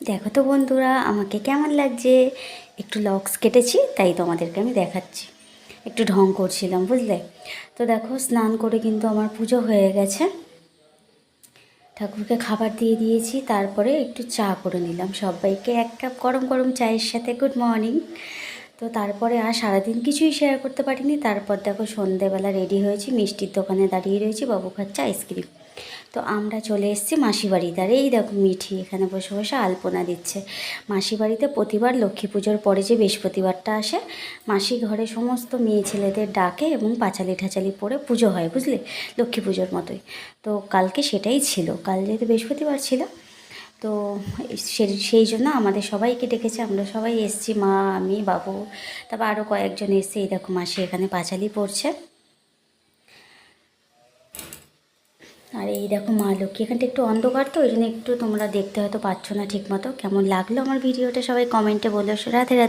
দেখো তো বন্ধুরা আমাকে কেমন লাগছে। একটু লক্স কেটেছি, তাই তোমাদেরকে আমি দেখাচ্ছি। একটু ঢং করছিলাম, বুঝলে। তো দেখো, স্নান করে কিন্তু আমার পুজো হয়ে গেছে। ঠাকুরকে খাবার দিয়ে দিয়েছি, তারপরে একটু চা করে নিলাম সবাইকে, 1 কাপ গরম গরম চায়ের সাথে। Good morning. তো তারপরে আর সারাদিন কিছুই শেয়ার করতে পারিনি। তারপর দেখো সন্ধেবেলা রেডি হয়েছি, মিষ্টির দোকানে দাঁড়িয়ে রয়েছি, বাবু খাচ্ছে আইসক্রিম। তো আমরা চলে এসেছি মাসি বাড়িতে। আর এই দেখো মিঠি এখানে বসে বসে আলপনা দিচ্ছে। মাসি বাড়িতে প্রতিবার লক্ষ্মী পুজোর পরে যে বৃহস্পতিবারটা আসে, মাসি ঘরে সমস্ত মেয়ে ছেলেদের ডাকে এবং পাঁচালি ঠাচালি পরে পুজো হয়, বুঝলে, লক্ষ্মী পুজোর মতোই। তো কালকে সেটাই ছিল, কাল যেহেতু বৃহস্পতিবার ছিল, তো সেই জন্য আমাদের সবাইকে ডেকেছে। আমরা সবাই এসেছি, মা, আমি, বাবু, তারপর আরও কয়েকজন এসছে। এই দেখো মাসি এখানে পাঁচালি পড়ছে। আর এই দেখো মা লক্ষ্মী। এখানটা একটু অন্ধকার, তো ওই জন্য একটু তোমরা দেখতে হয়তো পাচ্ছ না ঠিক মতো। কেমন লাগলো আমার ভিডিওটা সবাই কমেন্টে বলো। রাধে রাধে।